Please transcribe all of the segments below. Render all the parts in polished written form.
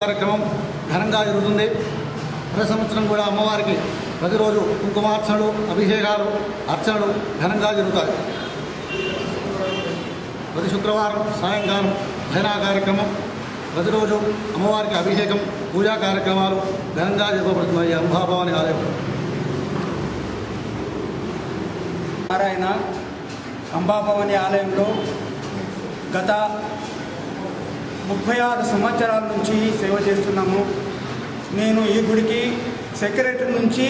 కార్యక్రమం ఘనంగా జరుగుతుంది. ప్రతి సంవత్సరం కూడా అమ్మవారికి ప్రతిరోజు కుంకుమార్చనలు, అభిషేకాలు, అర్చనలు ఘనంగా జరుగుతాయి. ప్రతి శుక్రవారం సాయంకాలం భజనా కార్యక్రమం, ప్రతిరోజు అమ్మవారికి అభిషేకం, పూజా కార్యక్రమాలు ఘనంగా జరపబడుతున్నాయి. అంబాభవాని ఆలయం నారాయణ అంబాభవాని ఆలయంలో గత 36 సంవత్సరాల నుంచి సేవ చేస్తున్నాము. నేను ఈ గుడికి సెక్రటరీ నుంచి,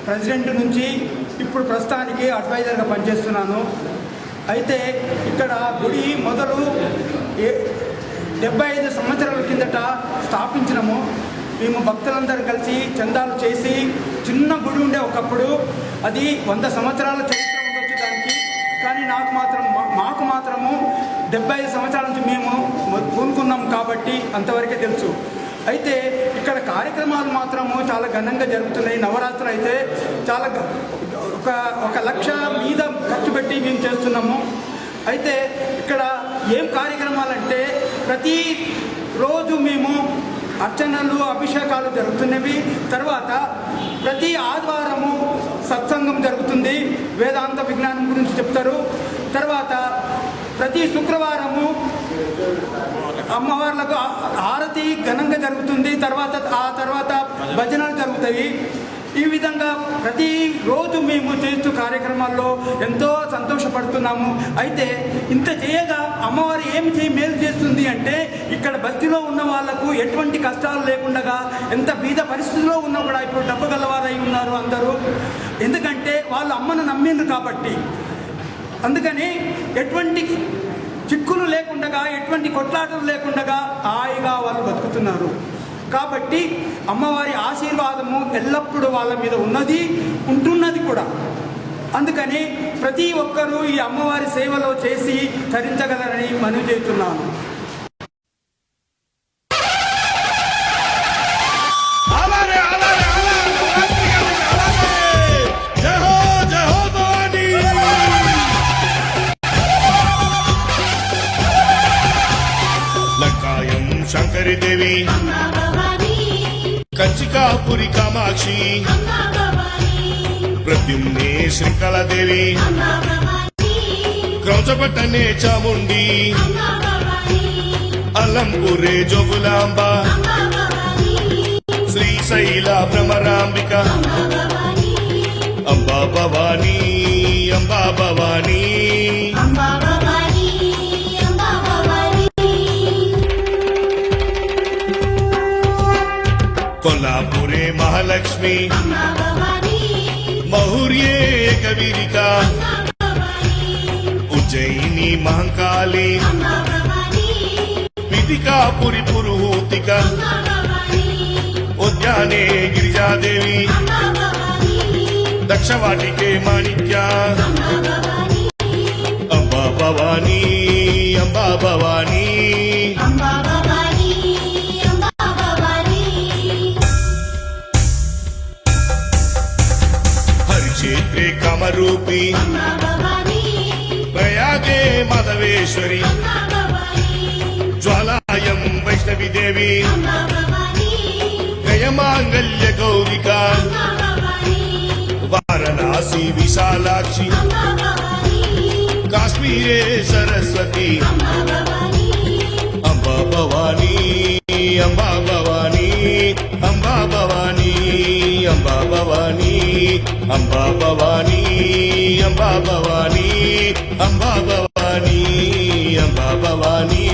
ప్రెసిడెంట్ నుంచి ఇప్పుడు ప్రస్తుతానికి అడ్వైజర్గా పనిచేస్తున్నాను. అయితే ఇక్కడ గుడి మొదలు 75 సంవత్సరాల కిందట స్థాపించినము. మేము భక్తులందరూ కలిసి చందాలు చేసి చిన్న గుడి ఉండే ఒకప్పుడు, అది 100 సంవత్సరాల చరిత్ర ఉండొచ్చు దానికి. కానీ మాకు మాత్రము 75 సంవత్సరాల నుంచి మేము పూనుకున్నాం కాబట్టి అంతవరకే తెలుసు. అయితే ఇక్కడ కార్యక్రమాలు మాత్రము చాలా ఘనంగా జరుగుతున్నాయి. నవరాత్రులు అయితే చాలా ఒక 1 లక్ష మీద ఖర్చు పెట్టి మేము చేస్తున్నాము. అయితే ఇక్కడ ఏం కార్యక్రమాలంటే ప్రతి రోజు మేము అర్చనలు, అభిషేకాలు జరుగుతున్నవి. తర్వాత ప్రతి ఆదివారము సత్సంగం జరుగుతుంది, వేదాంత విజ్ఞానం గురించి చెప్తారు. తర్వాత ప్రతి శుక్రవారము అమ్మవార్లకు హారతి ఘనంగా జరుగుతుంది. ఆ తర్వాత భజనలు జరుగుతాయి. ఈ విధంగా ప్రతిరోజు మేము చేస్తూ కార్యక్రమాల్లో ఎంతో సంతోషపడుతున్నాము. అయితే ఇంత చేయగా అమ్మవారు మేలు చేస్తుంది అంటే, ఇక్కడ బస్తీలో ఉన్న వాళ్లకు ఎటువంటి కష్టాలు లేకుండా, ఎంత బీద పరిస్థితుల్లో ఉన్నా కూడా ఇప్పుడు డబ్బు గలవారై ఉన్నారు అందరూ. ఎందుకంటే వాళ్ళు అమ్మను నమ్మిండ్రు కాబట్టి. అందుకని ఎటువంటి చిక్కులు లేకుండా, ఎటువంటి కొట్లాటలు లేకుండా హాయిగా వాళ్ళు బతుకుతున్నారు. కాబట్టి అమ్మవారి ఆశీర్వాదము ఎల్లప్పుడూ వాళ్ళ మీద ఉంటున్నది కూడా. అందుకని ప్రతి ఒక్కరూ ఈ అమ్మవారి సేవలో చేసి తరించగలరని మనవి చేస్తున్నాను. శంకరి దేవి, కంచికాపురి కామాక్షి, ప్రద్యుమ్నే శ్రీకళాదేవి, క్రౌచపట్టనే చాముండి, అల్లంపూరే జోగులాంబ, శ్రీశైల భ్రమరాంబిక, అంబా భవానీ, అంబా భవానీ, కొల్లాపురే మహాలక్ష్మి, మహుర్యే కవిరిక, ఉజ్జయిని మహంకాళి, పితికాపురి పురుహూతిక, ఉద్యానే గిరిజాదేవి, దక్షవాటికే మాణిక్య, అంబా భవానీ, అంబా భవానీ, హరిచేత్రే కామరూపి, ప్రయాగే మాధవేశ్వరి, జ్వాలాయం వైష్ణవి దేవి, గయమాంగల్య గౌరిక, వారణాసి విశాలాక్షి, కాశ్మీరే సరస్వతి, అంబా భవానీ, అంబా భవానీ, అంబా భవానీ, అంబా భవానీ, అంబా భవానీ, అంబా భవానీ, అంబా భవానీ, అంబా భవానీ.